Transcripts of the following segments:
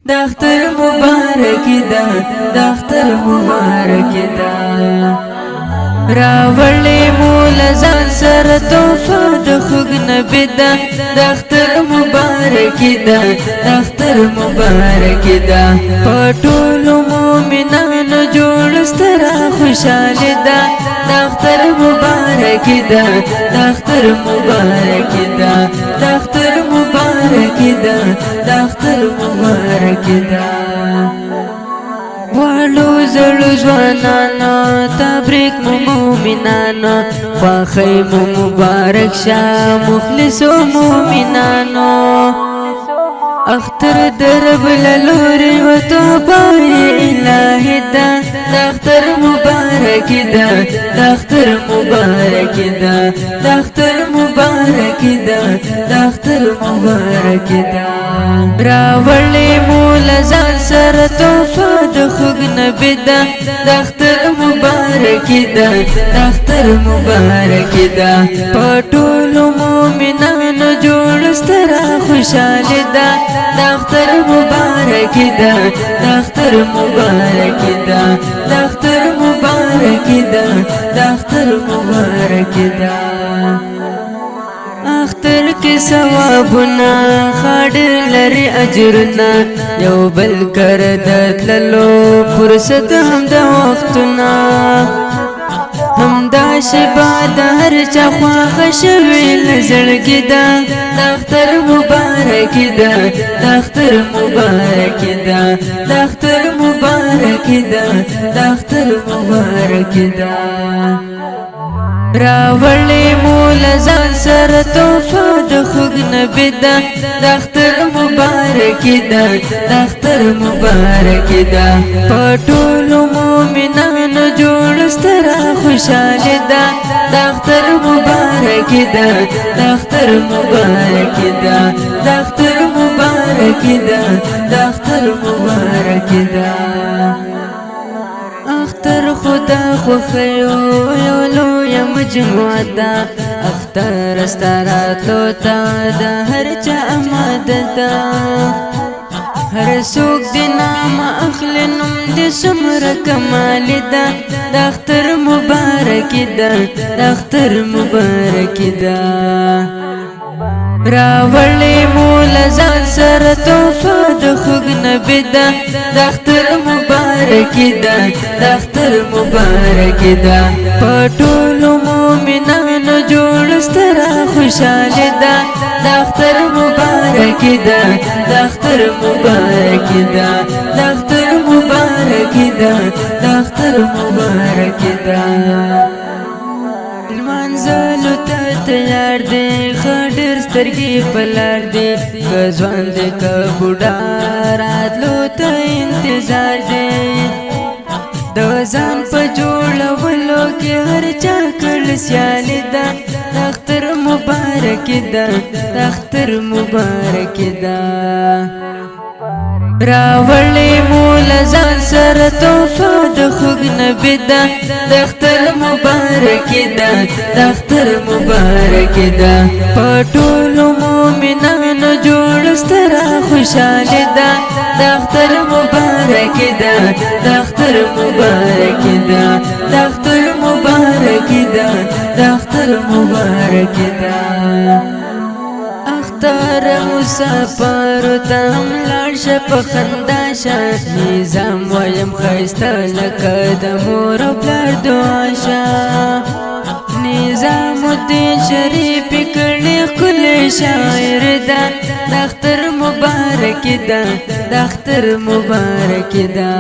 دختر مبارک دا دختر مبارک دا راوړې مول ځان سره توفه د خوږ نبی دا دختر مبارک دا دختر مبارک دا په ټولو مؤمنانو جوړ ستره خوشاله دا دختر مبارک دا دختر مبارک دا دختر مبارک دا دختر مبارک دا والو زړو ځوانانو تبریک مو مومنانو خوښۍ مو مبارک شه مخلصو مومنانو اختر درب للوري وتوبه الهي دا دختر مبارک دا دختر مبارک دا دختر مبارک دا دختر مبارک دا راوړې مول ځان سره توفه د خوږ نبی دا دختر مبارک دا دختر مبارک دا په ټولو مؤمنانو جوړ ستره خوشاله دا دختر مبارک دا دختر مبارک دا دختر مبارک دا دختر مبارک دا اختر کې ثوابونه خاډر لري اجرونه یو بل کر د تللو فرصت هم د وختونه همدا شبا د هر چا خواږه شوي لزړګي دا دختر مبارک دا دختر مبارک دا دختر مبارک دا دختر مبارک دا راوړې مول ځان سره توفه د خوږ نبی دا دختر مبارک دا دختر مبارک دا په ټولو مؤمنانو جوړ ستره خوشاله دا دختر مبارک دا دختر مبارک دا دختر مبارک دا دختر مبارک دا اختر خدا خوخیو یو لوی مجموعه دا اختر استراتلو تا دا هر چا اماده دا هر څوک دی نام اخلی نوم دی څومره کمال دا دختر مبارک دا دختر مبارک دا راوړې مول ځان سره توفه د خوږ نبی دا دختر مبارک دا دختر مبارک دا په ټولو مؤمنانو جوړ ستره خوشاله دا دختر مبارک دا دختر مبارک دا دختر مبارک دا دختر مبارک دا منزلو ته تیار دی خډر سترګې پلار دی که ځوان دی که بوډا راتلو ته انتظار دی د ځان په جوړولو کې هر چا کړ سیالي ده دختر مبارک ده دختر مبارک ده راوړې مول ځان سره توفه د خوږ نبی دا دختر مبارک دا دختر مبارک دا په ټولو مؤمنانو جوړ ستره خوشاله دا دختر مبارک دا دختر مبارک دا دختر مبارک دا دختر مبارک دا اختر مسافر تم لاړ شه په خندا شه نظام وایم ښایسته لکه د مور او پلار دعا شه نظام الدین شریف کړي ښکلی شاعر ده دختر مبارک ده دختر مبارک ده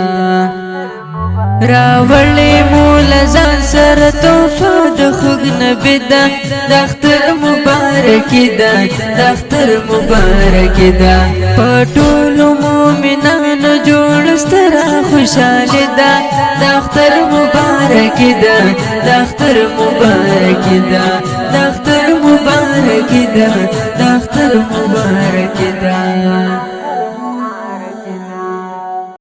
راوړې مول ځان سره توفه د خوږ نبی دا دختر مبارک دا دختر مبارک دا په ټولو مؤمنانو جوړ ستره خوشاله دا دختر مبارک دا دختر مبارک دا دختر مبارک دا دختر مبارک دا